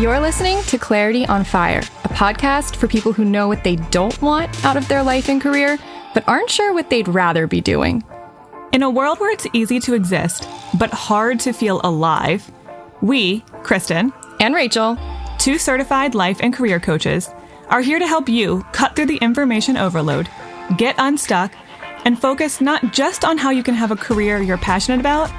You're listening to Clarity on Fire, a podcast for people who know what they don't want out of their life and career, but aren't sure what they'd rather be doing. In a world where it's easy to exist, but hard to feel alive, we, Kristen and Rachel, two certified life and career coaches, are here to help you cut through the information overload, get unstuck, and focus not just on how you can have a career you're passionate about,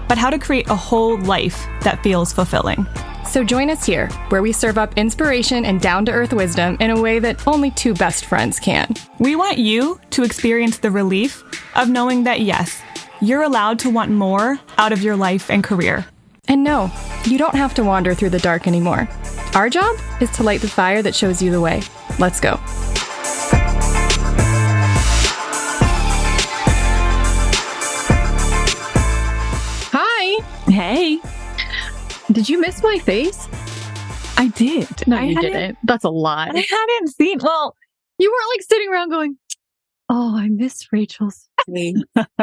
but how to create a whole life that feels fulfilling. So join us here, where we serve up inspiration and down-to-earth wisdom in a way that only two best friends can. We want you to experience the relief of knowing that, yes, you're allowed to want more out of your life and career. And no, you don't have to wander through the dark anymore. Our job is to light the fire that shows you the way. Let's go. Hi. Hey. Did you miss my face? I did. No, you didn't. That's a lie. I hadn't seen, well, you weren't like sitting around going, oh, I miss Rachel's face.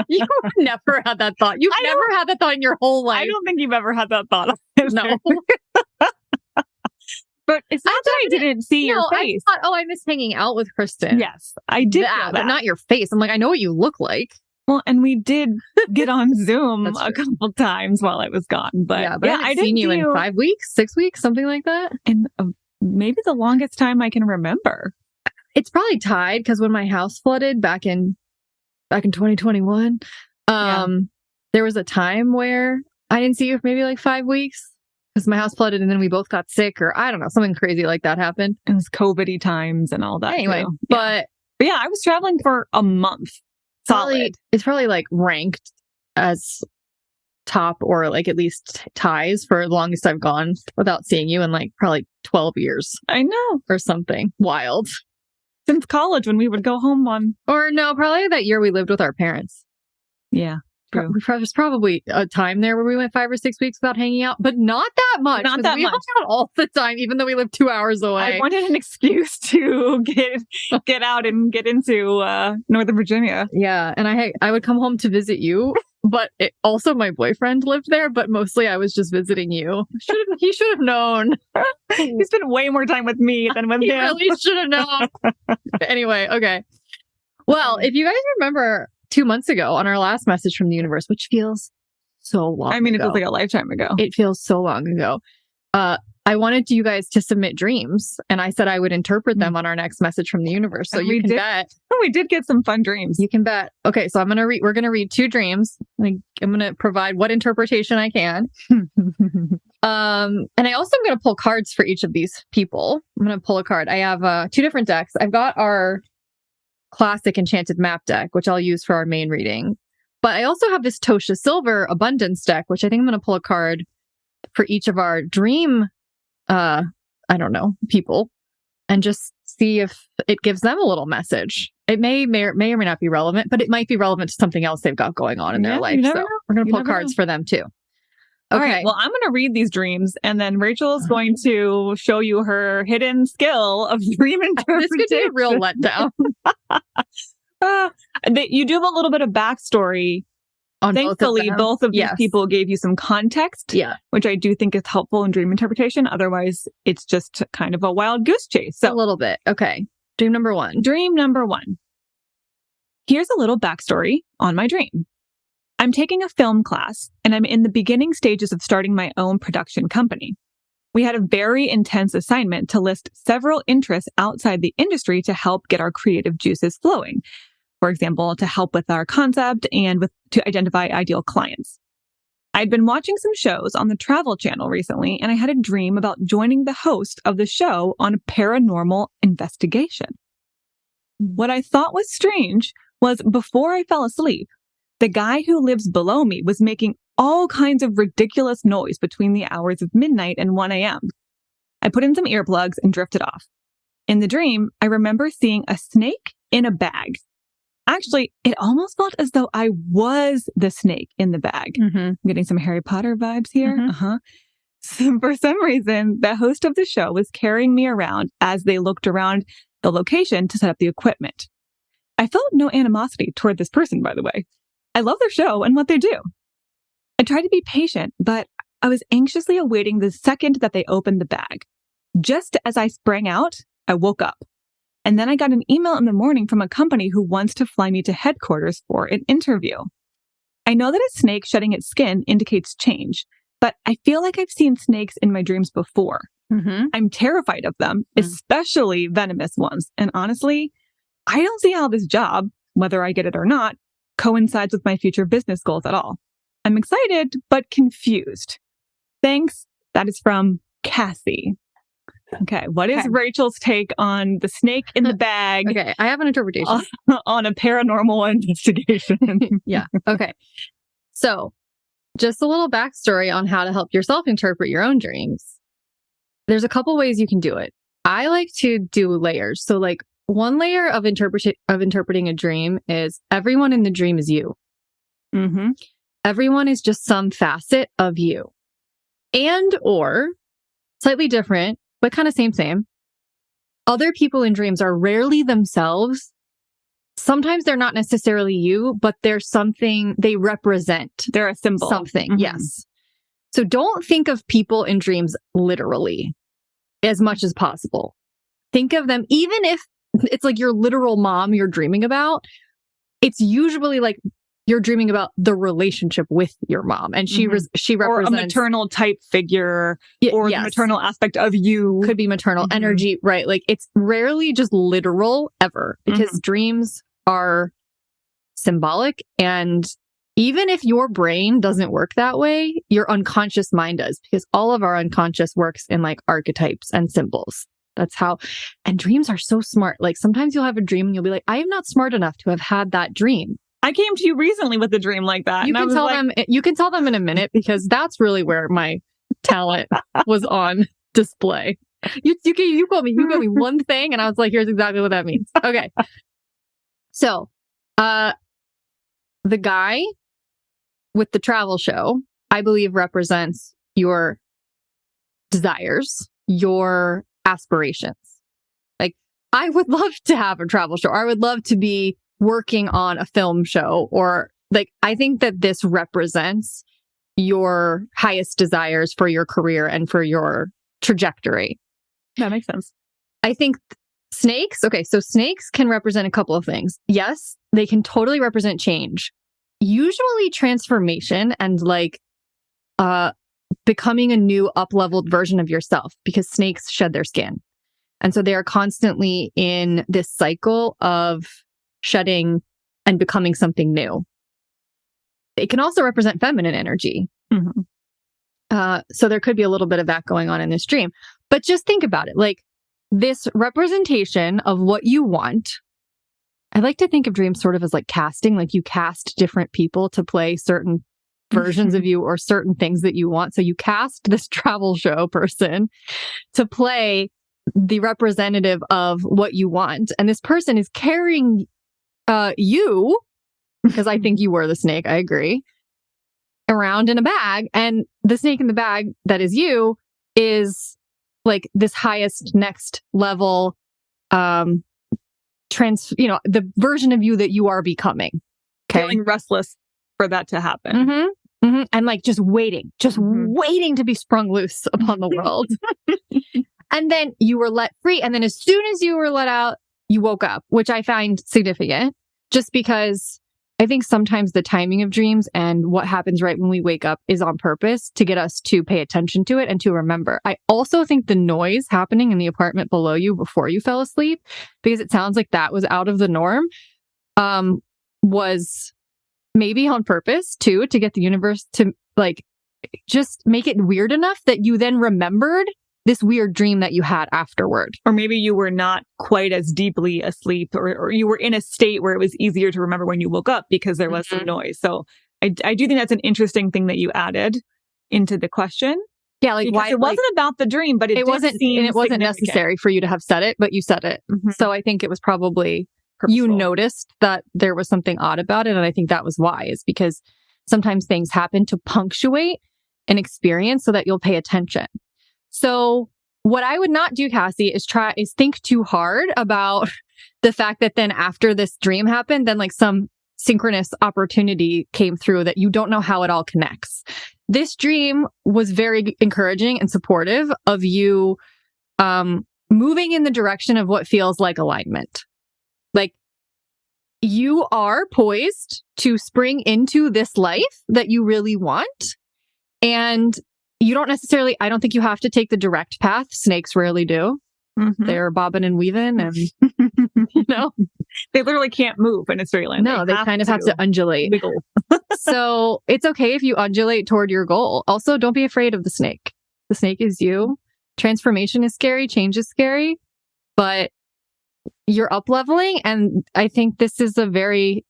You never had that thought. You've never had that thought in your whole life. I don't think you've ever had that thought. No. But it's not that I didn't see your face. I thought, oh, I miss hanging out with Kristen. Yes, I did that, but not your face. I'm like, I know what you look like. Well, and we did get on Zoom a couple times while I was gone. But I haven't seen you in 5 weeks, 6 weeks, something like that. And maybe the longest time I can remember. It's probably tied because when my house flooded back in 2021, there was a time where I didn't see you for maybe like 5 weeks because my house flooded and then we both got sick, or I don't know, something crazy like that happened. It was COVID-y times and all that. Anyway, too. But yeah, I was traveling for a month. Solid. It's probably like ranked as top or like at least ties for the longest I've gone without seeing you in like probably 12 years. I know. Or something wild. Since college when we would go home on. Or no, probably that year we lived with our parents. Yeah. There's probably a time there where we went 5 or 6 weeks without hanging out, but not that much. Not that we much. hung out all the time, even though we lived 2 hours away. I wanted an excuse to get out and get into Northern Virginia. Yeah, and I would come home to visit you, but also my boyfriend lived there, but mostly I was just visiting you. He should have known. He spent way more time with me than with him. He really should have known. Anyway, okay. Well, if you guys remember 2 months ago on our last message from the universe, which feels so long ago. It feels like a lifetime ago. It feels so long ago. I wanted you guys to submit dreams, and I said I would interpret them on our next message from the universe. So you can bet. We did get some fun dreams. You can bet. Okay, so we're going to read 2 dreams. I'm going to provide what interpretation I can. And I also am going to pull cards for each of these people. I'm going to pull a card. I have 2 different decks. I've got our classic Enchanted Map deck, which I'll use for our main reading. But I also have this Tosha Silver Abundance deck, which I think I'm going to pull a card for each of our dream, people, and just see if it gives them a little message. It may or may not be relevant, but it might be relevant to something else they've got going on in their life. So we're going to pull cards for them too. Okay. All right. Well, I'm going to read these dreams, and then Rachel's going to show you her hidden skill of dream interpretation. This could be a real letdown. You do have a little bit of backstory. Thankfully, both of these people gave you some context, which I do think is helpful in dream interpretation. Otherwise, it's just kind of a wild goose chase. So a little bit. Okay. Dream number 1. Dream number 1. Here's a little backstory on my dream. I'm taking a film class, and I'm in the beginning stages of starting my own production company. We had a very intense assignment to list several interests outside the industry to help get our creative juices flowing. For example, to help with our concept and to identify ideal clients. I'd been watching some shows on the Travel Channel recently, and I had a dream about joining the host of the show on a paranormal investigation. What I thought was strange was before I fell asleep, the guy who lives below me was making all kinds of ridiculous noise between the hours of midnight and 1 a.m. I put in some earplugs and drifted off. In the dream, I remember seeing a snake in a bag. Actually, it almost felt as though I was the snake in the bag. Mm-hmm. I'm getting some Harry Potter vibes here. Mm-hmm. So for some reason, the host of the show was carrying me around as they looked around the location to set up the equipment. I felt no animosity toward this person, by the way. I love their show and what they do. I tried to be patient, but I was anxiously awaiting the second that they opened the bag. Just as I sprang out, I woke up. And then I got an email in the morning from a company who wants to fly me to headquarters for an interview. I know that a snake shedding its skin indicates change, but I feel like I've seen snakes in my dreams before. I'm terrified of them, especially venomous ones. And honestly, I don't see how this job, whether I get it or not, coincides with my future business goals at all. I'm excited, but confused. Thanks. That is from Cassie. Okay. What is Rachel's take on the snake in the bag? Okay. I have an interpretation. On a paranormal investigation. Yeah. Okay. So just a little backstory on how to help yourself interpret your own dreams. There's a couple ways you can do it. I like to do layers. So like one layer of interpreting a dream is everyone in the dream is you. Everyone is just some facet of you. And or slightly different, but kind of same. Other people in dreams are rarely themselves. Sometimes they're not necessarily you, but they're something they represent. They're a symbol. Something. Yes. So don't think of people in dreams literally as much as possible. Think of them, even if it's like your literal mom you're dreaming about, it's usually like you're dreaming about the relationship with your mom. And she represents... Or a maternal type figure, or the maternal aspect of you. Could be maternal energy, right? Like it's rarely just literal ever, because dreams are symbolic. And even if your brain doesn't work that way, your unconscious mind does, because all of our unconscious works in like archetypes and symbols. That's how, and dreams are so smart. Like sometimes you'll have a dream and you'll be like, I am not smart enough to have had that dream. I came to you recently with a dream like that. You can tell them in a minute, because that's really where my talent was on display. You told me one thing and I was like, here's exactly what that means. Okay. So, the guy with the travel show, I believe, represents your desires, your aspirations. Like, I would love to have a travel show. Or I would love to be working on a film show, or like, I think that this represents your highest desires for your career and for your trajectory. That makes sense. I think snakes. Okay. So snakes can represent a couple of things. Yes, they can totally represent change. Usually transformation and like, becoming a new up-leveled version of yourself, because snakes shed their skin. And so they are constantly in this cycle of shedding and becoming something new. It can also represent feminine energy. So there could be a little bit of that going on in this dream. But just think about it. Like this representation of what you want. I like to think of dreams sort of as like casting, like you cast different people to play certain versions of you or certain things that you want. So you cast this travel show person to play the representative of what you want. And this person is carrying you, because I think you were the snake, I agree, around in a bag. And the snake in the bag that is you is like this highest next level, the version of you that you are becoming. Okay. Feeling restless for that to happen. And like just waiting to be sprung loose upon the world. And then you were let free. And then as soon as you were let out, you woke up, which I find significant, just because I think sometimes the timing of dreams and what happens right when we wake up is on purpose to get us to pay attention to it and to remember. I also think the noise happening in the apartment below you before you fell asleep, because it sounds like that was out of the norm, was maybe on purpose too, to get the universe to like just make it weird enough that you then remembered this weird dream that you had afterward. Or maybe you were not quite as deeply asleep, or you were in a state where it was easier to remember when you woke up because there was some noise. So I do think that's an interesting thing that you added into the question. Yeah, like because why it wasn't about the dream, but it wasn't necessary for you to have said it, but you said it. So I think it was probably purposeful. You noticed that there was something odd about it, and I think that was why, is because sometimes things happen to punctuate an experience so that you'll pay attention. So what I would not do, Cassie, is think too hard about the fact that then after this dream happened, then like some synchronous opportunity came through that you don't know how it all connects. This dream was very encouraging and supportive of you moving in the direction of what feels like alignment. Like, you are poised to spring into this life that you really want. And you don't necessarily, I don't think you have to take the direct path. Snakes rarely do. Mm-hmm. They're bobbing and weaving and, they literally can't move in a straight line. No, they kind of have to undulate. So it's okay if you undulate toward your goal. Also, don't be afraid of the snake. The snake is you. Transformation is scary. Change is scary. But you're up leveling. And I think this is a very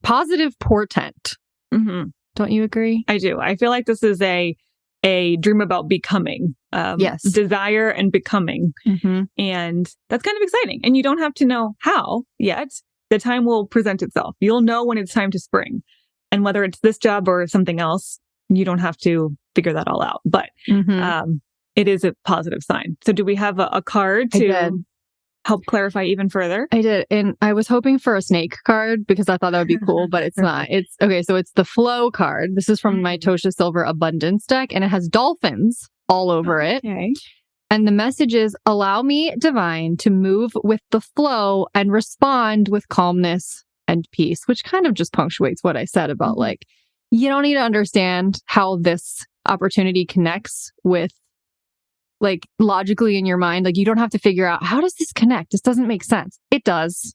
positive portent. Mm-hmm. Don't you agree? I do. I feel like this is a dream about becoming. Yes. Desire and becoming. Mm-hmm. And that's kind of exciting. And you don't have to know how yet. The time will present itself. You'll know when it's time to spring. And whether it's this job or something else, you don't have to figure that all out. But it is a positive sign. So do we have a card to help clarify even further? I did. And I was hoping for a snake card because I thought that would be cool, but it's not. It's okay. So it's the flow card. This is from my Tosha Silver Abundance deck, and it has dolphins all over it. And the message is, allow me, divine, to move with the flow and respond with calmness and peace, which kind of just punctuates what I said about like, you don't need to understand how this opportunity connects with like logically in your mind. Like, you don't have to figure out, how does this connect? This doesn't make sense. It does.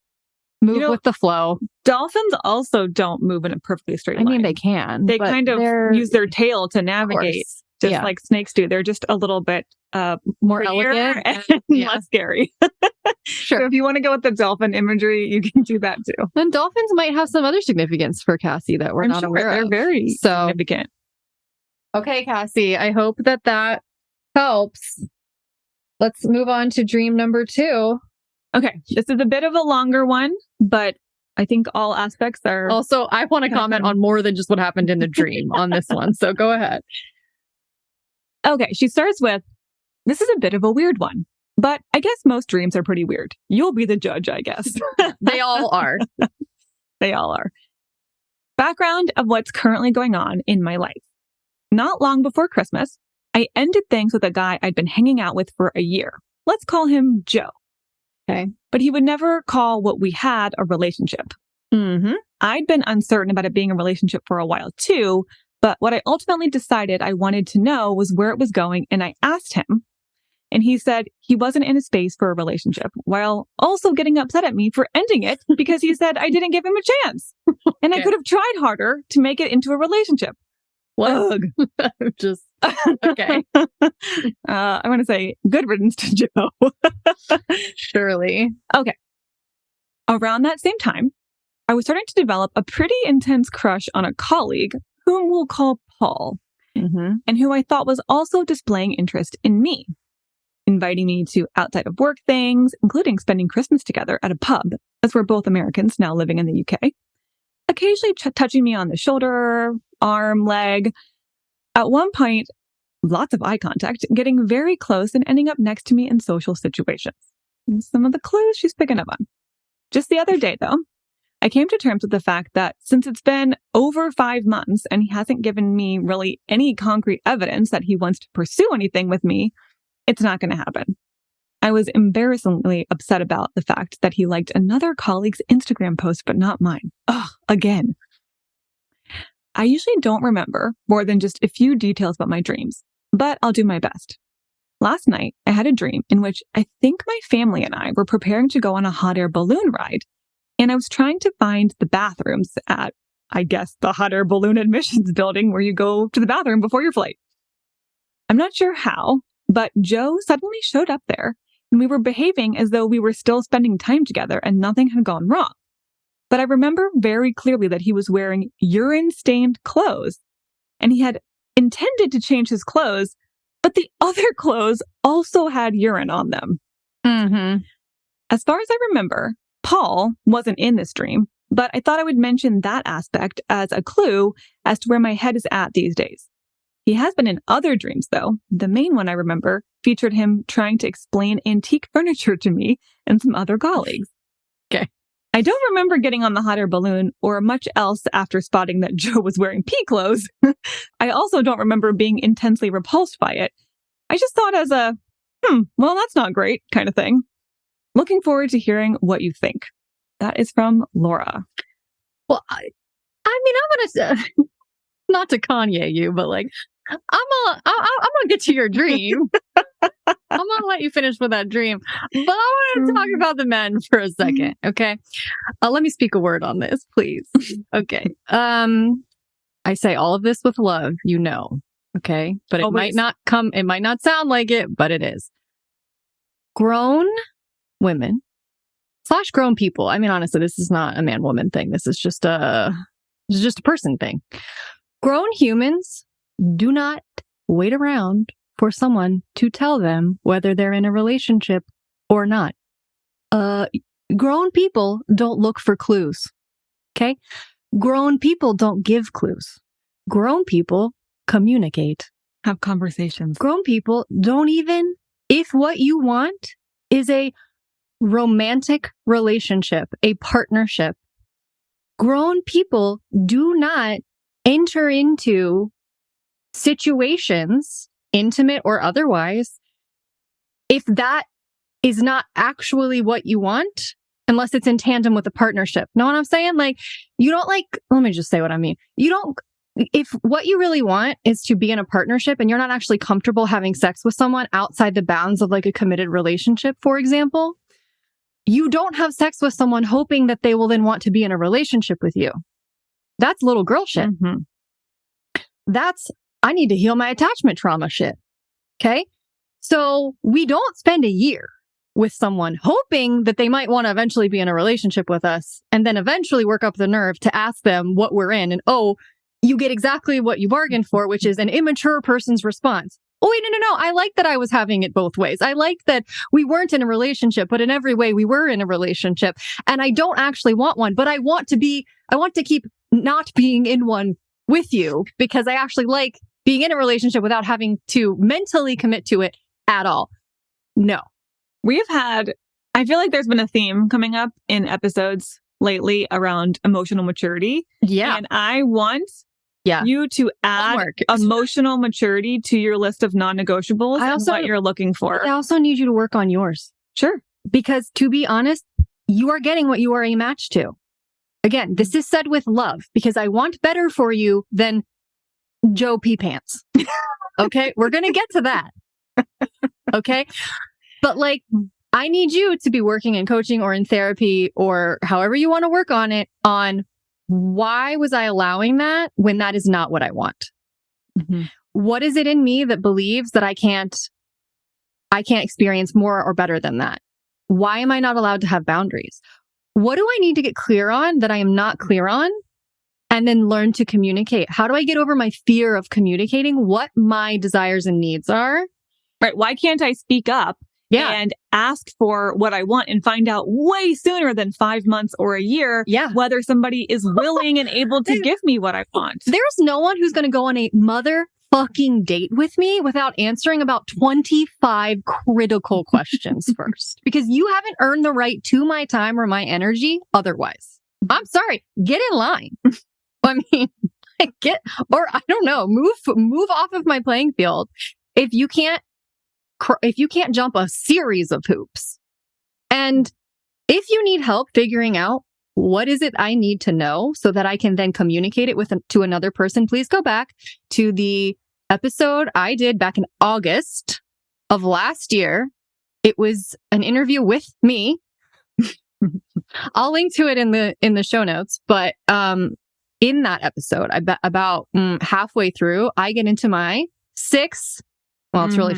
Move with the flow. Dolphins also don't move in a perfectly straight line. I mean, they can. They kind of use their tail to navigate, just like snakes do. They're just a little bit more elegant and less scary. Sure. So if you want to go with the dolphin imagery, you can do that too. And dolphins might have some other significance for Cassie that we're not aware of. They're very significant. Okay, Cassie, I hope that helps. Let's move on to dream number 2. Okay, this is a bit of a longer one, but I think all aspects are... Also, I want to comment on more than just what happened in the dream on this one, so go ahead. Okay, she starts with, this is a bit of a weird one, but I guess most dreams are pretty weird. You'll be the judge, I guess. They all are. They all are. Background of what's currently going on in my life. Not long before Christmas, I ended things with a guy I'd been hanging out with for a year. Let's call him Joe. Okay. But he would never call what we had a relationship. Mm-hmm. I'd been uncertain about it being a relationship for a while too, but what I ultimately decided I wanted to know was where it was going, and I asked him, and he said he wasn't in a space for a relationship, while also getting upset at me for ending it because he said I didn't give him a chance. And I could have tried harder to make it into a relationship. What? Just, okay. I want to say good riddance to Joe. Surely. Okay. Around that same time, I was starting to develop a pretty intense crush on a colleague whom we'll call Paul, and who I thought was also displaying interest in me, inviting me to outside of work things, including spending Christmas together at a pub, as we're both Americans now living in the UK, occasionally touching me on the shoulder, arm, leg. At one point, lots of eye contact, getting very close and ending up next to me in social situations. And some of the clues she's picking up on. Just the other day, though, I came to terms with the fact that since it's been over 5 months and he hasn't given me really any concrete evidence that he wants to pursue anything with me, it's not going to happen. I was embarrassingly upset about the fact that he liked another colleague's Instagram post, but not mine. Ugh, again. I usually don't remember more than just a few details about my dreams, but I'll do my best. Last night, I had a dream in which I think my family and I were preparing to go on a hot air balloon ride. And I was trying to find the bathrooms at, I guess, the hot air balloon admissions building where you go to the bathroom before your flight. I'm not sure how, but Joe suddenly showed up there and we were behaving as though we were still spending time together and nothing had gone wrong. But I remember very clearly that he was wearing urine-stained clothes and he had intended to change his clothes, but the other clothes also had urine on them. As far as I remember, Paul wasn't in this dream, but I thought I would mention that aspect as a clue as to where my head is at these days. He has been in other dreams, though. The main one I remember featured him trying to explain antique furniture to me and some other colleagues. Okay. I don't remember getting on the hot air balloon or much else after spotting that Joe was wearing pea clothes. I also don't remember being intensely repulsed by it. I just saw it as a well, that's not great kind of thing. Looking forward to hearing what you think. That is from Laura. Well, I mean, I'm gonna not to Kanye you, but like, I'm gonna get to your dream. I'm gonna let you finish with that dream, but I want to talk about the men for a second, okay? Let me speak a word on this, please. Okay. I say all of this with love, okay? But it might not sound like it, but it is. Grown women / grown people. I mean, honestly, this is not a man-woman thing. This is just a person thing. Grown humans do not wait around for someone to tell them whether they're in a relationship or not. Grown people don't look for clues. Okay? Grown people don't give clues. Grown people communicate. Have conversations. Grown people don't even, if what you want is a romantic relationship, a partnership, grown people do not enter into situations, intimate or otherwise, if that is not actually what you want, unless it's in tandem with a partnership. Know what I'm saying? Like, you don't let me just say what I mean. If what you really want is to be in a partnership and you're not actually comfortable having sex with someone outside the bounds of like a committed relationship, for example, you don't have sex with someone hoping that they will then want to be in a relationship with you. That's little girl shit. Mm-hmm. That's, I need to heal my attachment trauma shit. Okay? So we don't spend a year with someone hoping that they might want to eventually be in a relationship with us and then eventually work up the nerve to ask them what we're in. And you get exactly what you bargained for, which is an immature person's response. Oh, wait, no. I like that I was having it both ways. I like that we weren't in a relationship, but in every way we were in a relationship. And I don't actually want one, but I want to keep not being in one with you because I actually like being in a relationship without having to mentally commit to it at all. No. I feel like there's been a theme coming up in episodes lately around emotional maturity. Yeah. And I want you to add emotional maturity to your list of non-negotiables and what you're looking for. I also need you to work on yours. Sure. Because to be honest, you are getting what you are a match to. Again, this is said with love because I want better for you than Joe Pee Pants. Okay? We're going to get to that. Okay? But like, I need you to be working in coaching or in therapy or however you want to work on it on why was I allowing that when that is not what I want? Mm-hmm. What is it in me that believes that I can't experience more or better than that? Why am I not allowed to have boundaries? What do I need to get clear on that I am not clear on? And then learn to communicate. How do I get over my fear of communicating what my desires and needs are? Right. Why can't I speak up? Yeah. And ask for what I want and find out way sooner than 5 months or a year whether somebody is willing and able to give me what I want. There's no one who's going to go on a motherfucking date with me without answering about 25 critical questions first. Because you haven't earned the right to my time or my energy otherwise. I'm sorry. Get in line. I mean, I don't know, move off of my playing field. If you can't jump a series of hoops. And if you need help figuring out what is it I need to know so that I can then communicate it to another person, please go back to the episode I did back in August of last year. It was an interview with me. I'll link to it in the show notes, but in that episode, about halfway through, I get into my it's really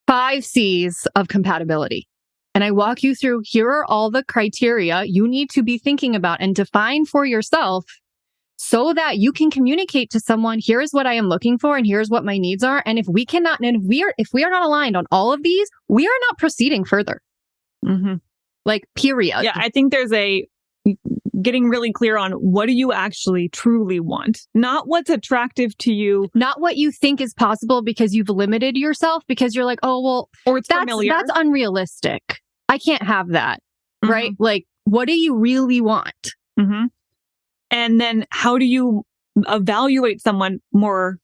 5 C's of compatibility. And I walk you through, here are all the criteria you need to be thinking about and define for yourself so that you can communicate to someone, here is what I am looking for and here's what my needs are. And if we are not aligned on all of these, we are not proceeding further. Mm-hmm. Like, period. Yeah, I think there's getting really clear on what do you actually truly want, not what's attractive to you, not what you think is possible because you've limited yourself because you're like, oh, well, or it's familiar. That's unrealistic. I can't have that. Mm-hmm. Right? Like, what do you really want? Mm-hmm. And then how do you evaluate someone more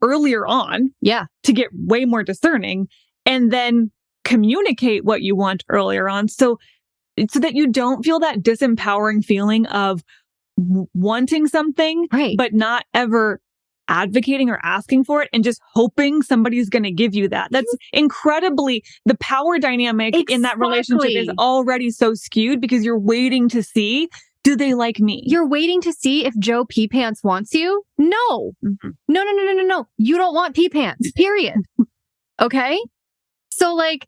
earlier on? Yeah. To get way more discerning. and then communicate what you want earlier on, so that you don't feel that disempowering feeling of wanting something, Right. but not ever advocating or asking for it and just hoping somebody's going to give you that. That's incredibly, the power dynamic in that relationship is already so skewed because you're waiting to see, do they like me? You're waiting to see if Joe Pee Pants wants you? No. Mm-hmm. No. You don't want Pee Pants, period. Okay? So like,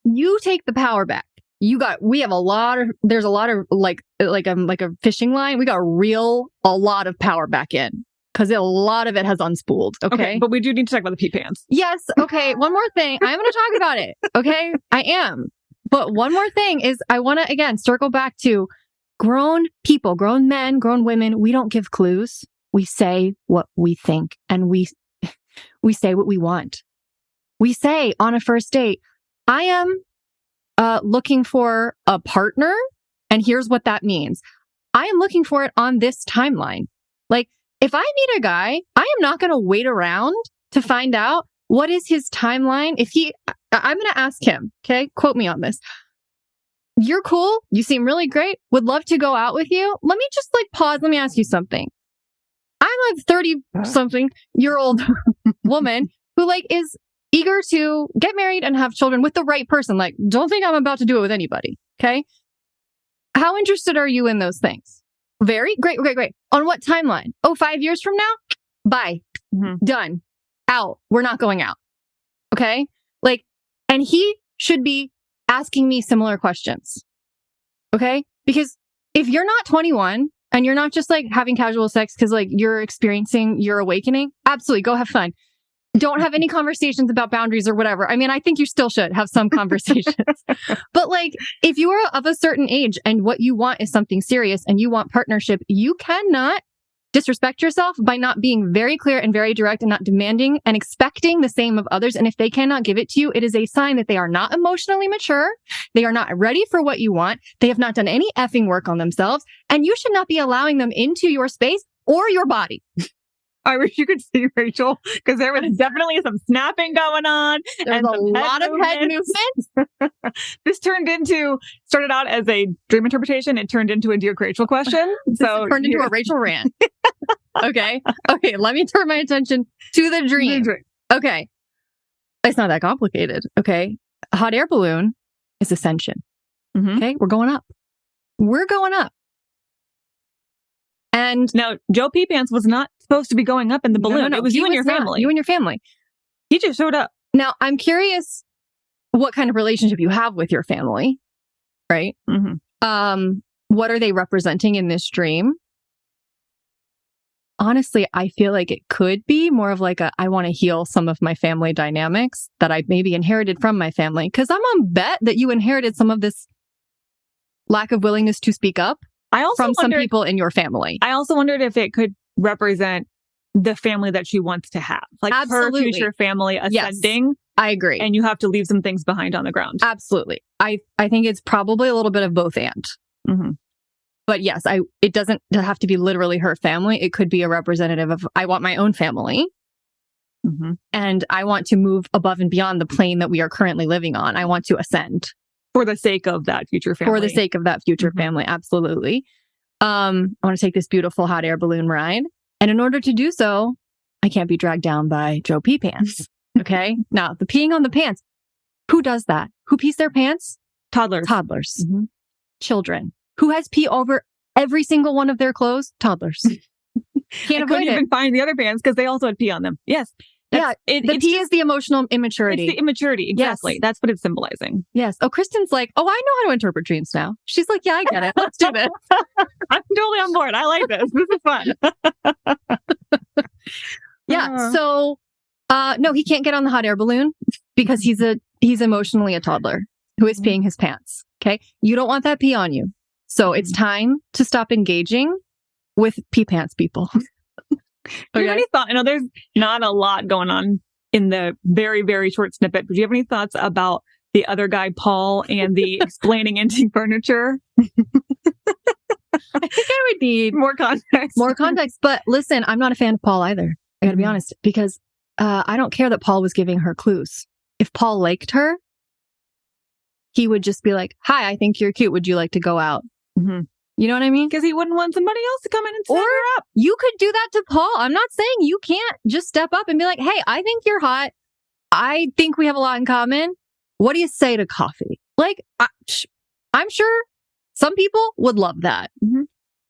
you take the power back. There's a lot of like a fishing line. We got a lot of power back in because a lot of it has unspooled. Okay. But we do need to talk about the pee pants. Yes. Okay. One more thing. I'm going to talk about it. Okay. I am. But one more thing is I want to, again, circle back to grown people, grown men, grown women. We don't give clues. We say what we think and we say what we want. We say on a first date, I am looking for a partner, and here's what that means. I am looking for it on this timeline. Like, if I meet a guy, I am not going to wait around to find out what is his timeline. I'm going to ask him, okay? Quote me on this. You're cool. You seem really great. Would love to go out with you. Let me just pause. Let me ask you something. I'm a 30-something-year-old woman who is eager to get married and have children with the right person. Don't think I'm about to do it with anybody. Okay. How interested are you in those things? Very great. On what timeline? 5 years from now? Bye. Mm-hmm. Done. Out. We're not going out. Okay. And he should be asking me similar questions. Okay. Because if you're not 21 and you're not just having casual sex because you're experiencing your awakening, absolutely go have fun. Don't have any conversations about boundaries or whatever. I mean, I think you still should have some conversations. But if you are of a certain age and what you want is something serious and you want partnership, you cannot disrespect yourself by not being very clear and very direct and not demanding and expecting the same of others. And if they cannot give it to you, it is a sign that they are not emotionally mature. They are not ready for what you want. They have not done any effing work on themselves. And you should not be allowing them into your space or your body. I wish you could see Rachel, because there was definitely some snapping going on. There's a lot of head movements. This started out as a dream interpretation. It turned into a Dear Rachel question. So it turned into a Rachel rant. Okay. Let me turn my attention to the dream. Okay. It's not that complicated. Okay. A hot air balloon is ascension. Mm-hmm. Okay. We're going up. And now, Joe Pee Pants was not supposed to be going up in the balloon. No. It was you and your family. You and your family. He just showed up. Now, I'm curious what kind of relationship you have with your family, right? Mm-hmm. What are they representing in this dream? Honestly, I feel like it could be more of I want to heal some of my family dynamics that I maybe inherited from my family. Because I'm on bet that you inherited some of this lack of willingness to speak up. From some people in your family. I also wondered if it could represent the family that she wants to have. Absolutely. Her future family ascending. Yes, I agree. And you have to leave some things behind on the ground. Absolutely. I think it's probably a little bit of both and. Mm-hmm. But yes, it doesn't have to be literally her family. It could be a representative of, I want my own family. Mm-hmm. And I want to move above and beyond the plane that we are currently living on. I want to ascend. For the sake of that future family. Mm-hmm. Family. Absolutely. I want to take this beautiful hot air balloon ride. And in order to do so, I can't be dragged down by Joe Pee Pants. Okay. Now, the peeing on the pants. Who does that? Who pees their pants? Toddlers. Mm-hmm. Children. Who has pee over every single one of their clothes? Toddlers. Can't avoid it. Couldn't even find the other pants because they also had pee on them. Yes. The pee is the emotional immaturity. It's the immaturity. Exactly. Yes. That's what it's symbolizing. Yes. Oh, Kristen's I know how to interpret dreams now. She's like, yeah, I get it. Let's do this. I'm totally on board. I like this. This is fun. Yeah. So, no, he can't get on the hot air balloon because he's emotionally a toddler who is peeing his pants. Okay. You don't want that pee on you. So it's time to stop engaging with pee pants people. Do you have any thought? I know there's not a lot going on in the very, very short snippet, but do you have any thoughts about the other guy, Paul, and the explaining antique furniture? I think I would need more context. But listen, I'm not a fan of Paul either. I gotta be honest, because I don't care that Paul was giving her clues. if Paul liked her, he would just be like, hi, I think you're cute. Would you like to go out? Mm-hmm. You know what I mean? Because he wouldn't want somebody else to come in and set her up. You could do that to Paul. I'm not saying you can't just step up and be like, hey, I think you're hot. I think we have a lot in common. What do you say to coffee? Like, I'm sure some people would love that. Mm-hmm.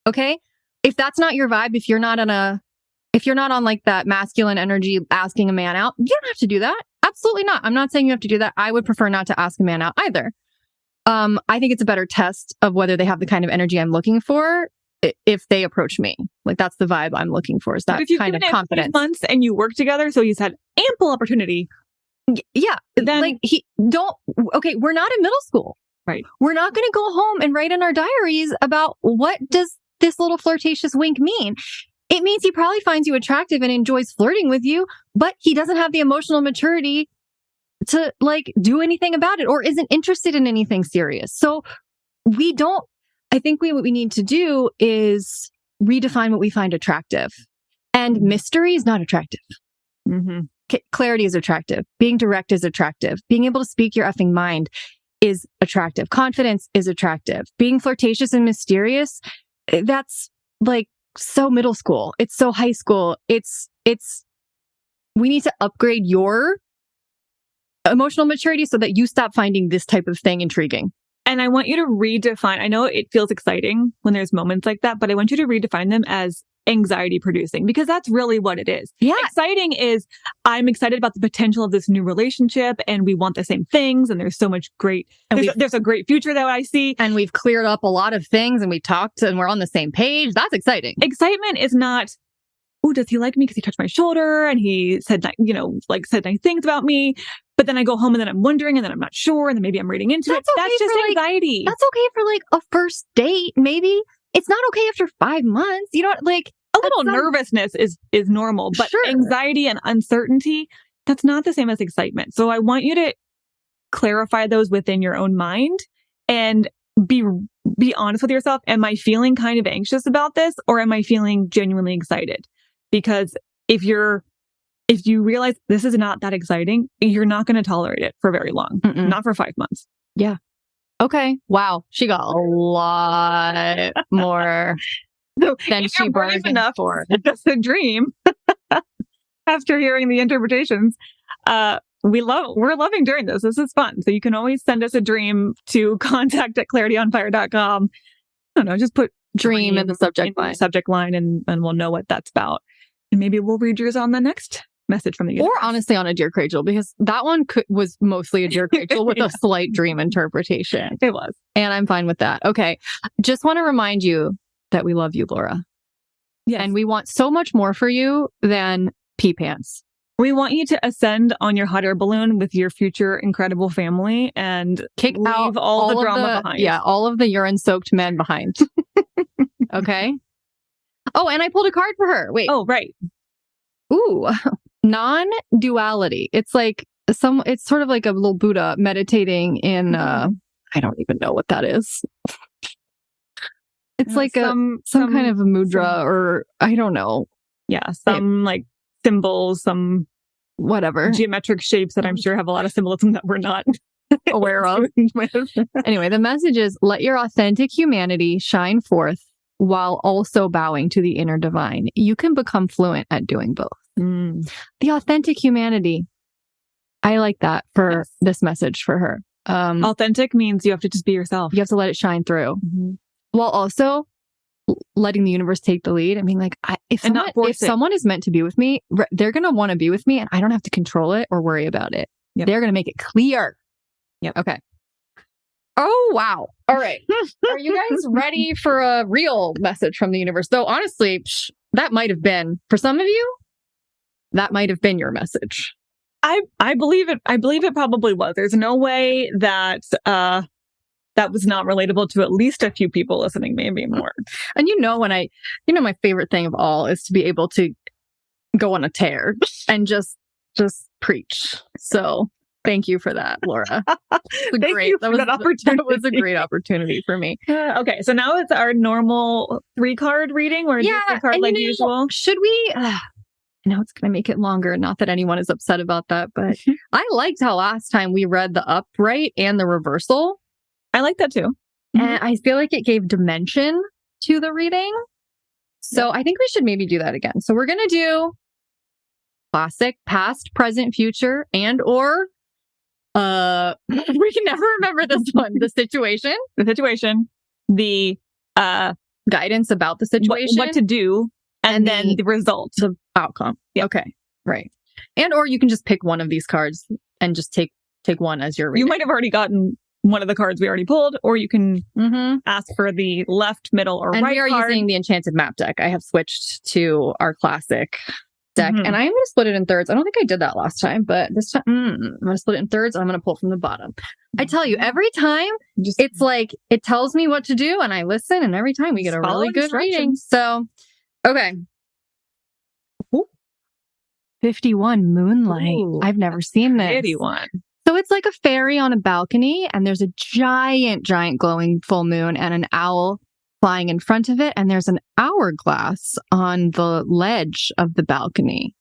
Okay. If that's not your vibe, if you're not on like that masculine energy asking a man out, you don't have to do that. Absolutely not. I'm not saying you have to do that. I would prefer not to ask a man out either. I think it's a better test of whether they have the kind of energy I'm looking for if they approach me. Like, that's the vibe I'm looking for, is that kind of confidence. If months and you work together, so he's had ample opportunity. Yeah. Then like we're not in middle school. Right. We're not going to go home and write in our diaries about what does this little flirtatious wink mean. It means he probably finds you attractive and enjoys flirting with you, but he doesn't have the emotional maturity to like do anything about it or isn't interested in anything serious. So I think what we need to do is redefine what we find attractive. And mystery is not attractive. Mm-hmm. Clarity is attractive. Being direct is attractive. Being able to speak your effing mind is attractive. Confidence is attractive. Being flirtatious and mysterious, that's like so middle school. It's so high school. We need to upgrade your emotional maturity so that you stop finding this type of thing intriguing. And I want you to redefine, I know it feels exciting when there's moments like that, but I want you to redefine them as anxiety producing, because that's really what it is. Yeah. Exciting is, I'm excited about the potential of this new relationship and we want the same things and there's so much great, there's a great future that I see. And we've cleared up a lot of things and we talked and we're on the same page. That's exciting. Excitement is not, oh, does he like me because he touched my shoulder and he said, said nice things about me. But then I go home and then I'm wondering and then I'm not sure and then maybe I'm reading into it. That's just anxiety. That's okay for like a first date, maybe. It's not okay after 5 months. You know, like a little nervousness is normal, but sure. Anxiety and uncertainty, that's not the same as excitement. So I want you to clarify those within your own mind and be honest with yourself. Am I feeling kind of anxious about this or am I feeling genuinely excited? Because if you realize this is not that exciting, you're not going to tolerate it for very long. Mm-mm. Not for 5 months. Yeah. Okay. Wow. She got a lot more than she bargained enough for. That's a dream. After hearing the interpretations, we're loving doing this. This is fun. So you can always send us a dream to contact@clarityonfire.com. I don't know, just put dream in the subject line and we'll know what that's about. And maybe we'll read yours on the next message from the universe. Or honestly on a Dear Rachel, because that one was mostly a Dear Rachel with a slight dream interpretation. It was. And I'm fine with that. Okay. Just want to remind you that we love you, Laura. Yes. And we want so much more for you than pee pants. We want you to ascend on your hot air balloon with your future incredible family and kick out all the drama behind. Yeah, all of the urine-soaked men behind. Okay? Oh, and I pulled a card for her. Wait. Oh, right. Ooh, non-duality. It's like it's sort of like a little Buddha meditating in, I don't even know what that is. It's like some kind of a mudra or I don't know. Yeah, like symbols, some whatever geometric shapes that I'm sure have a lot of symbolism that we're not aware of. Anyway, the message is let your authentic humanity shine forth while also bowing to the inner divine. You can become fluent at doing both. The authentic humanity. I like that for this message for her. Authentic means you have to just be yourself. You have to let it shine through. Mm-hmm. While also letting the universe take the lead and being like, if someone is meant to be with me, they're going to want to be with me and I don't have to control it or worry about it. Yep. They're going to make it clear. Yep. Okay. Oh, wow. All right. Are you guys ready for a real message from the universe? Though, honestly, that might have been, for some of you, that might have been your message. I believe it. I believe it probably was. There's no way that that was not relatable to at least a few people listening, maybe more. And my favorite thing of all is to be able to go on a tear and just preach. So thank you for that, Laura. That was a great opportunity for me. Okay, so now it's our normal 3-card reading or a 3-card like usual. Should we? Now it's going to make it longer. Not that anyone is upset about that, but I liked how last time we read the upright and the reversal. I like that too. And I feel like it gave dimension to the reading. So I think we should maybe do that again. So we're going to do classic, past, present, future, and or we can never remember this one. The situation, the guidance about the situation, what to do, and then the result, the outcome. Yeah. Okay, right. And or you can just pick one of these cards and just take one as your reading. You might have already gotten one of the cards we already pulled, or you can ask for the left, middle, or right card. And we are using the Enchanted Map deck. I have switched to our classic deck, and I'm going to split it in thirds. I don't think I did that last time, but this time I'm going to split it in thirds. And I'm going to pull from the bottom. I tell you, every time it's like it tells me what to do, and I listen, and every time we get a really good reading. So, okay. 51 Moonlight. Ooh, I've never seen this. 81. So it's like a fairy on a balcony, and there's a giant glowing full moon and an owl flying in front of it, and there's an hourglass on the ledge of the balcony.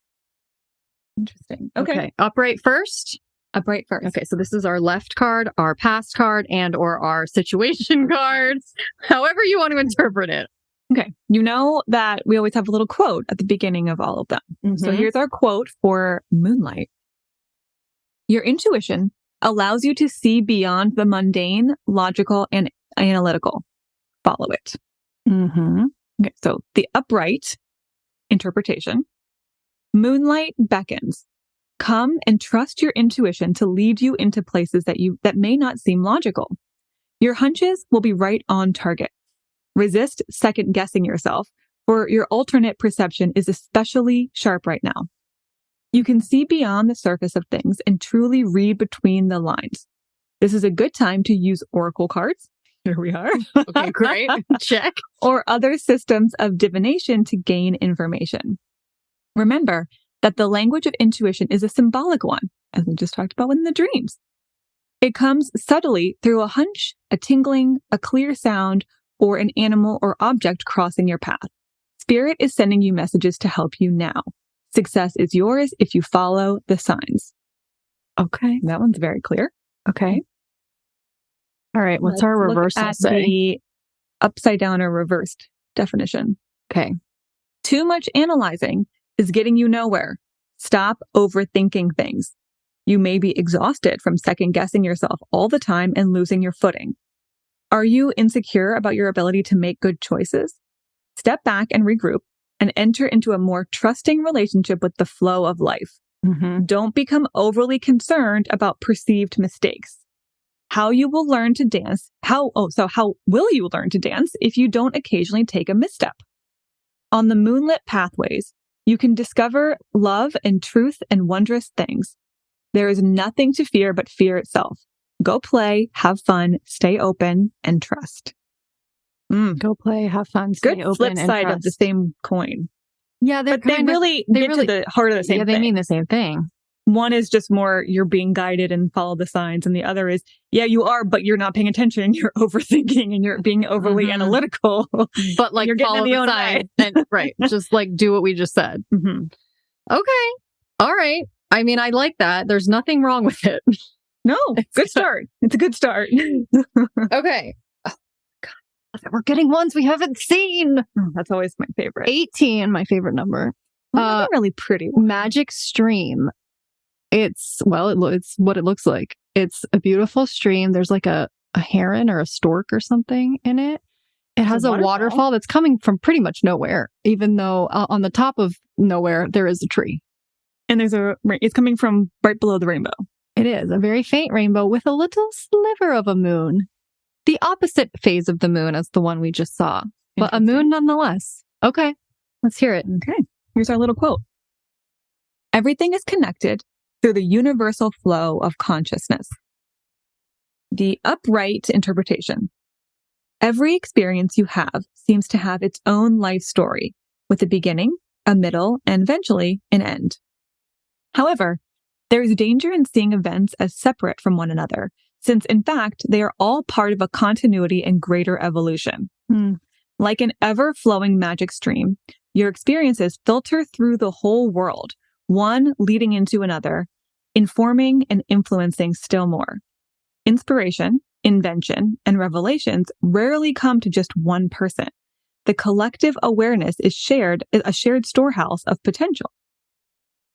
Interesting. Okay. Upright first. Okay, so this is our left card, our past card, and or our situation cards. However you want to interpret it. Okay. You know that we always have a little quote at the beginning of all of them. So here's our quote for Moonlight. Your intuition allows you to see beyond the mundane, logical, and analytical. Follow it. Okay, so the upright interpretation. Moonlight beckons. Come and trust your intuition to lead you into places that may not seem logical. Your hunches will be right on target. Resist second guessing yourself, for your alternate perception is especially sharp right now. You can see beyond the surface of things and truly read between the lines. This is a good time to use oracle cards. Here we are. Okay, great. Check. Or other systems of divination to gain information. Remember that the language of intuition is a symbolic one, as we just talked about in the dreams. It comes subtly through a hunch, a tingling, a clear sound, or an animal or object crossing your path. Spirit is sending you messages to help you now. Success is yours if you follow the signs. Okay. That one's very clear. Okay. All right. What's our reversal say? The upside down or reversed definition. Okay. Too much analyzing is getting you nowhere. Stop overthinking things. You may be exhausted from second guessing yourself all the time and losing your footing. Are you insecure about your ability to make good choices? Step back and regroup and enter into a more trusting relationship with the flow of life. Don't become overly concerned about perceived mistakes. How will you learn to dance if you don't occasionally take a misstep? On the moonlit pathways, you can discover love and truth and wondrous things. There is nothing to fear but fear itself. Go play, have fun, stay open, and trust. Go play, have fun, stay Good open, flip and side trust. of the same coin. Yeah, they really get to the heart of the same thing. Yeah, they mean the same thing. One is just more you're being guided and follow the signs, and the other is, yeah, you are, but you're not paying attention. You're overthinking and you're being overly analytical. But like you're follow the signs and right, just like do what we just said. Okay, all right. I mean, I like that. There's nothing wrong with it. No, good start. It's a good start. Okay. Oh, God. We're getting ones we haven't seen. That's always my favorite. 18, my favorite number. Really pretty one. Magic Stream. It's what it looks like. It's a beautiful stream. There's like a heron or a stork or something in it. It has a waterfall that's coming from pretty much nowhere, even though on the top of nowhere, there is a tree. And it's coming from right below the rainbow. It is a very faint rainbow with a little sliver of a moon. The opposite phase of the moon as the one we just saw, but a moon nonetheless. Okay, let's hear it. Okay, here's our little quote. Everything is connected through the universal flow of consciousness. The upright interpretation. Every experience you have seems to have its own life story, with a beginning, a middle, and eventually an end. However, there is danger in seeing events as separate from one another, since in fact, they are all part of a continuity and greater evolution. Like an ever-flowing magic stream, Your experiences filter through the whole world, one leading into another, informing and influencing still more. Inspiration, invention, and revelations rarely come to just one person. The collective awareness is a shared storehouse of potential.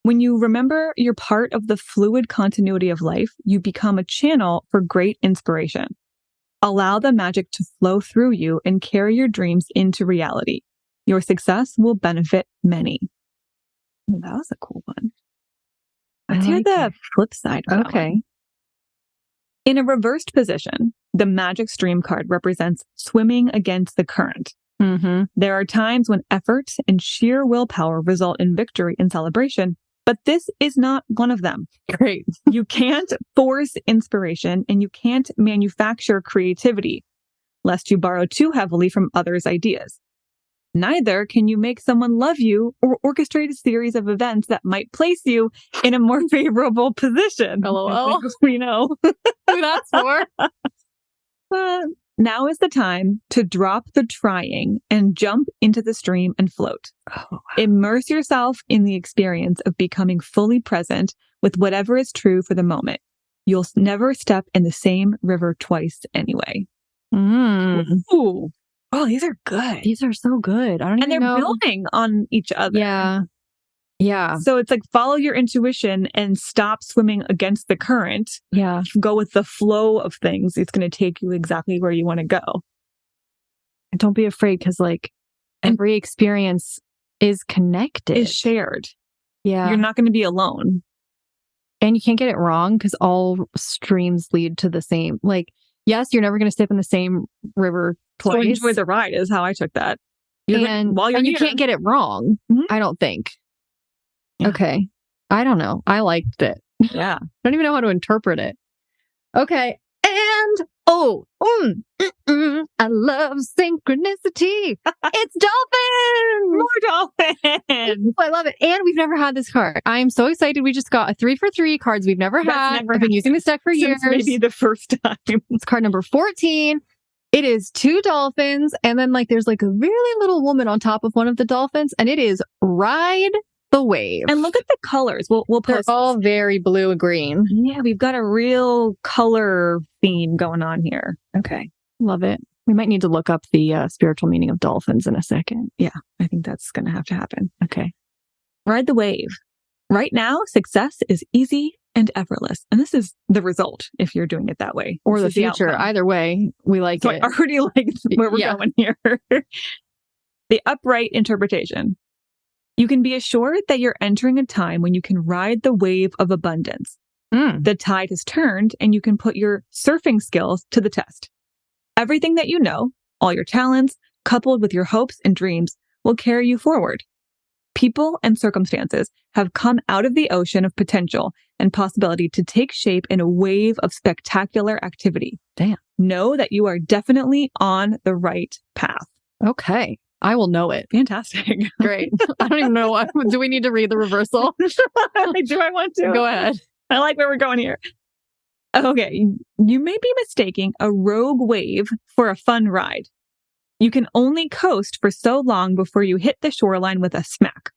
When you remember you're part of the fluid continuity of life, you become a channel for great inspiration. Allow the magic to flow through you and carry your dreams into reality. Your success will benefit many. That was a cool one. Let's hear the flip side of that one. In a reversed position, the magic stream card represents swimming against the current. There are times when effort and sheer willpower result in victory and celebration, but this is not one of them. Great. You can't force inspiration and you can't manufacture creativity, lest you borrow too heavily from others' ideas. Neither can you make someone love you or orchestrate a series of events that might place you in a more favorable position. LOL. We know who that's for. Now is the time to drop the trying and jump into the stream and float. Oh, wow. Immerse yourself in the experience of becoming fully present with whatever is true for the moment. You'll never step in the same river twice anyway. Ooh. Oh, these are good. These are so good. I don't even know. And they're building on each other. Yeah. Yeah. So it's like follow your intuition and stop swimming against the current. Yeah. Go with the flow of things. It's going to take you exactly where you want to go. And don't be afraid because like every experience is connected. Is shared. Yeah. You're not going to be alone. And you can't get it wrong because all streams lead to the same. Like, yes, you're never going to step in the same river twice. So enjoy the ride is how I took that. You can't get it wrong, I don't think. Yeah. Okay. I don't know. I liked it. Yeah. I don't even know how to interpret it. Okay. And, I love synchronicity. It's dolphins! More dolphins! I love it. And we've never had this card. I'm so excited. We just got a 3 for 3 cards we've never had. I've been using this deck for years. Maybe the first time. It's card number 14. It is 2 dolphins. And then like there's like a really little woman on top of one of the dolphins. And it is Ride the Wave. And look at the colors. We'll post. They're all very blue and green. Yeah, we've got a real color theme going on here. Okay. Love it. We might need to look up the spiritual meaning of dolphins in a second. Yeah, I think that's going to have to happen. Okay. Ride the wave. Right now, success is easy and effortless. And this is the result if you're doing it that way. Or the future. Either way, we like so it. I already like where we're going here. The upright interpretation. You can be assured that you're entering a time when you can ride the wave of abundance. The tide has turned and you can put your surfing skills to the test. Everything that you know, all your talents, coupled with your hopes and dreams, will carry you forward. People and circumstances have come out of the ocean of potential and possibility to take shape in a wave of spectacular activity. Damn. Know that you are definitely on the right path. Okay. I will know it. Fantastic. Great. I don't even know what. Do we need to read the reversal? Do I want to? Go ahead. I like where we're going here. Okay. You may be mistaking a rogue wave for a fun ride. You can only coast for so long before you hit the shoreline with a smack.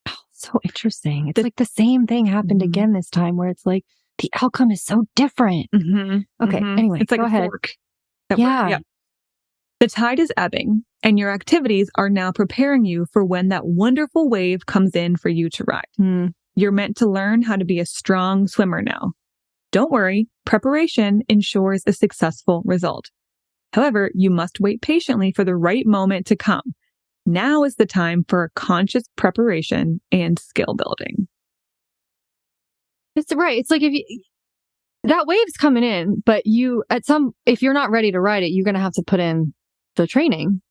Oh, so interesting. It's like the same thing happened again this time where it's like the outcome is so different. Okay. Anyway, it's like go ahead. Fork. Yeah. The tide is ebbing and your activities are now preparing you for when that wonderful wave comes in for you to ride. You're meant to learn how to be a strong swimmer now. Don't worry, preparation ensures a successful result. However, you must wait patiently for the right moment to come. Now is the time for conscious preparation and skill building. It's right. It's like that wave's coming in, but if you're not ready to ride it, you're going to have to put in the training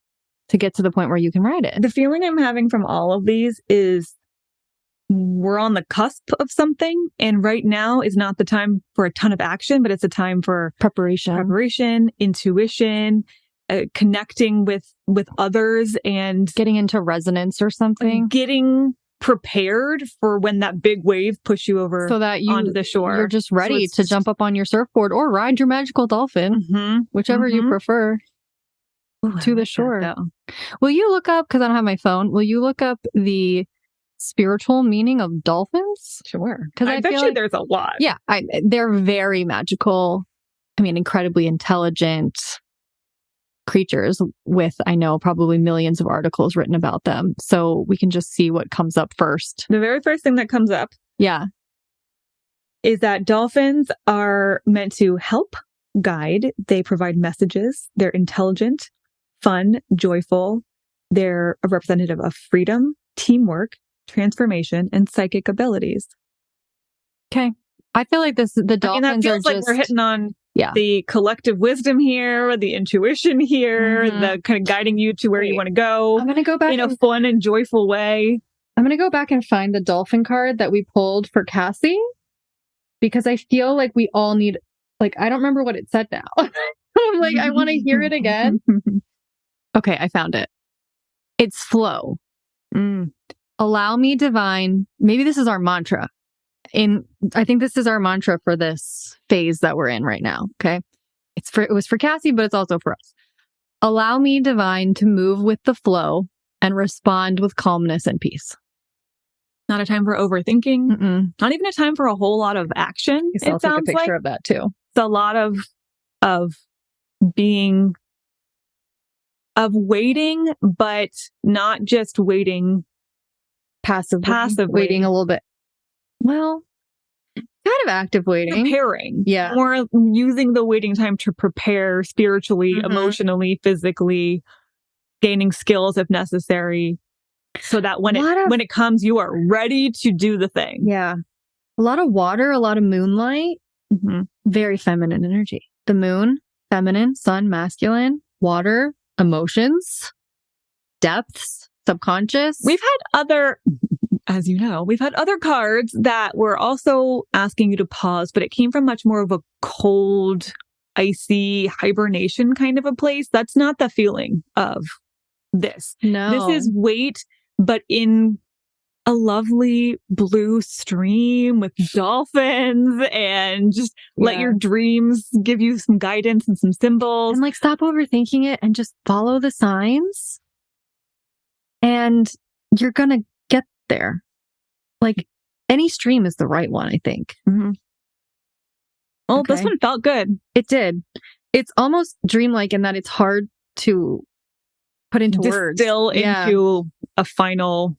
to get to the point where you can ride it. The feeling I'm having from all of these is we're on the cusp of something. And right now is not the time for a ton of action, but it's a time for preparation, intuition, connecting with others and getting into resonance or something. Getting prepared for when that big wave push you over so that onto the shore. You're just ready to jump up on your surfboard or ride your magical dolphin, whichever you prefer. Ooh, to I the like shore. that, though. Will you look up, because I don't have my phone, will you look up the spiritual meaning of dolphins? Sure. Because I bet feel you like, there's a lot. yeah, they're very magical. I mean, incredibly intelligent creatures with, I know, probably millions of articles written about them. So we can just see what comes up first. The very first thing that comes up Yeah. is that dolphins are meant to help, guide. They provide messages. They're intelligent, fun, joyful. They're a representative of freedom, teamwork, transformation, and psychic abilities. Okay. I feel like the dolphins that are feels like just, we're hitting on yeah, the collective wisdom here, the intuition here, Mhm. the kind of guiding you to where you want to go I'm going to go back in a fun and joyful way. I'm going to go back and find the dolphin card that we pulled for Cassie, because I feel like we all need, like, I don't remember what it said now. I'm like, I want to hear it again. Okay, I found it. It's flow. Allow me, divine. Maybe this is our mantra. I think this is our mantra for this phase that we're in right now. Okay. It was for Cassie, but it's also for us. Allow me, divine, to move with the flow and respond with calmness and peace. Not a time for overthinking. Mm-mm. Not even a time for a whole lot of action. I'll take a picture of that too. It's a lot of being, of waiting, but not just waiting Passively waiting a little bit. Well, kind of active waiting. Preparing. Yeah. More using the waiting time to prepare spiritually, emotionally, physically, gaining skills if necessary, so that when it comes, you are ready to do the thing. Yeah. A lot of water, a lot of moonlight. Very feminine energy. The moon, feminine, sun, masculine, water, emotions, depths, subconscious. We've had other, as you know, we've had other cards that were also asking you to pause, but it came from much more of a cold, icy hibernation kind of a place. That's not the feeling of this. No. This is wait, but in a lovely blue stream with dolphins, and just let your dreams give you some guidance and some symbols. And like, stop overthinking it and just follow the signs. And you're going to get there. Like, any stream is the right one, I think. Well, this one felt good. It did. It's almost dreamlike in that it's hard to put into words. Distill into a final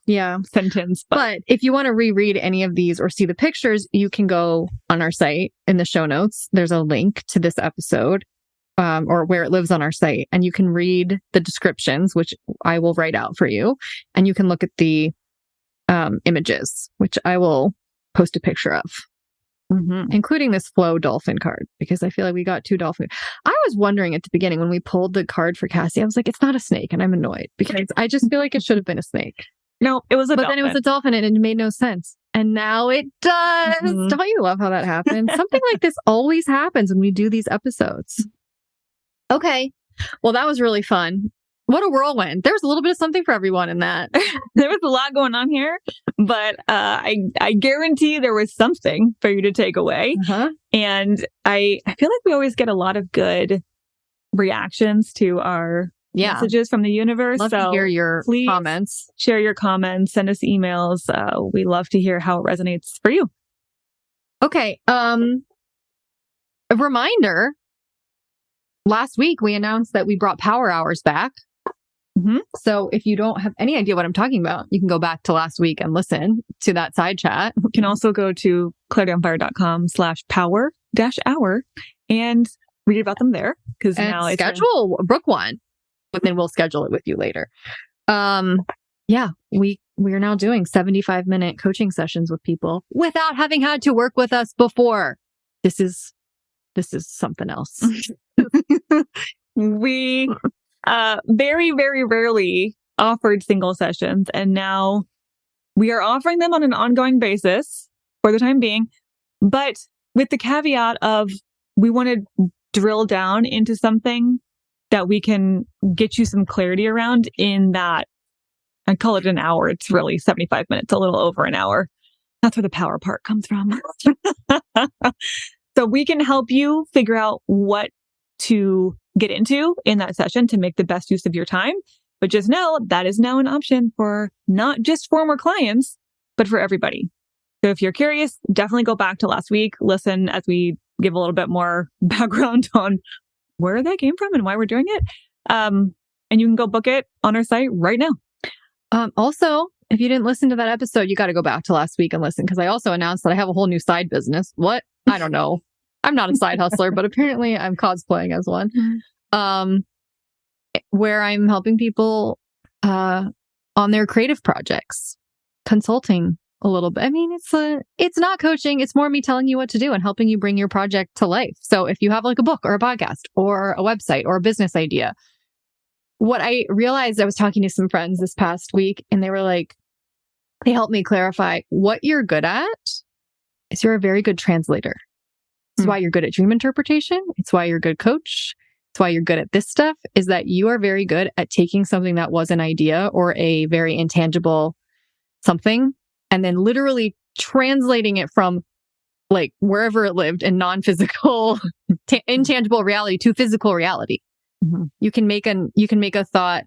sentence. But if you want to reread any of these or see the pictures, you can go on our site in the show notes. There's a link to this episode, or where it lives on our site, and you can read the descriptions, which I will write out for you. And you can look at the images, which I will post a picture of. Including this flow dolphin card, because I feel like we got two dolphins. I was wondering at the beginning when we pulled the card for Cassie, I was like, it's not a snake, and I'm annoyed because I just feel like it should have been a snake. No, it was a dolphin. But then it was a dolphin and it made no sense. And now it does. Don't you love how that happens? Something like this always happens when we do these episodes. Okay. Well, that was really fun. What a whirlwind. There's a little bit of something for everyone in that. There was a lot going on here, but I guarantee there was something for you to take away. And I feel like we always get a lot of good reactions to our messages from the universe. Love to hear your comments. Share your comments, send us emails. We love to hear how it resonates for you. Okay. A reminder. Last week, we announced that we brought power hours back. So if you don't have any idea what I'm talking about, you can go back to last week and listen to that side chat. You can also go to clarityonfire.com/power-hour and read about them there. Because now it's schedule Brooke one, but then we'll schedule it with you later. We are now doing 75-minute coaching sessions with people without having had to work with us before. This is something else. We very, very rarely offered single sessions, and now we are offering them on an ongoing basis for the time being, but with the caveat of we want to drill down into something that we can get you some clarity around in that. I call it an hour. It's really 75 minutes, a little over an hour. That's where the power part comes from. So we can help you figure out what to get into in that session to make the best use of your time. But just know that is now an option for not just former clients, but for everybody. So if you're curious, definitely go back to last week, listen as we give a little bit more background on where that came from and why we're doing it. And you can go book it on our site right now. Also, if you didn't listen to that episode, you got to go back to last week and listen, because I also announced that I have a whole new side business. What? I don't know. I'm not a side hustler, but apparently I'm cosplaying as one. Where I'm helping people on their creative projects, consulting a little bit. I mean, it's not coaching. It's more me telling you what to do and helping you bring your project to life. So if you have like a book or a podcast or a website or a business idea, what I realized, I was talking to some friends this past week and they were like, they helped me clarify what you're good at is you're a very good translator. It's why you're good at dream interpretation. It's why you're a good coach. It's why you're good at this stuff, is that you are very good at taking something that was an idea or a very intangible something and then literally translating it from like wherever it lived in non-physical, intangible reality to physical reality. Mm-hmm. You can make a thought,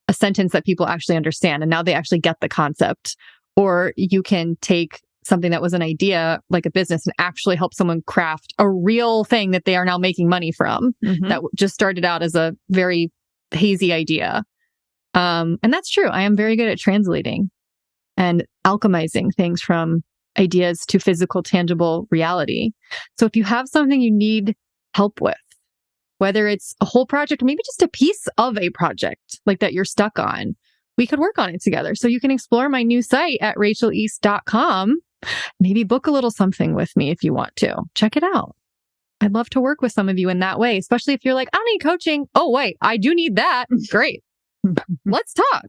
a sentence that people actually understand, and now they actually get the concept. Or you can take something that was an idea, like a business, and actually help someone craft a real thing that they are now making money from, that just started out as a very hazy idea. And that's true. I am very good at translating and alchemizing things from ideas to physical, tangible reality. So if you have something you need help with, whether it's a whole project or maybe just a piece of a project like that you're stuck on, we could work on it together. So you can explore my new site at racheleast.com. Maybe book a little something with me if you want to. Check it out. I'd love to work with some of you in that way, especially if you're like, I don't need coaching. Oh, wait, I do need that. Great. Let's talk.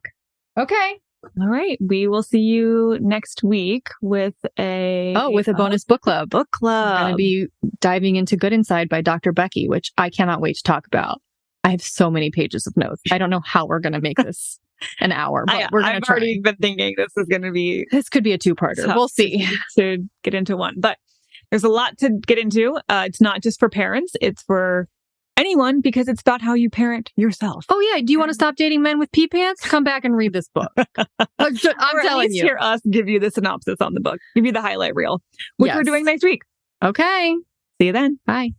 Okay. All right. We will see you next week with a bonus book club. Book club. I'm going to be diving into Good Inside by Dr. Becky, which I cannot wait to talk about. I have so many pages of notes. I don't know how we're going to make this an hour, but we're going to try. I've already been thinking this could be a two-parter. We'll see. To get into one, but there's a lot to get into. It's not just for parents. It's for anyone, because it's about how you parent yourself. Oh yeah. Do you want to stop dating men with pee pants? Come back and read this book. I'm telling you. Hear us give you the synopsis on the book. Give you the highlight reel, which we're doing next week. Okay. See you then. Bye.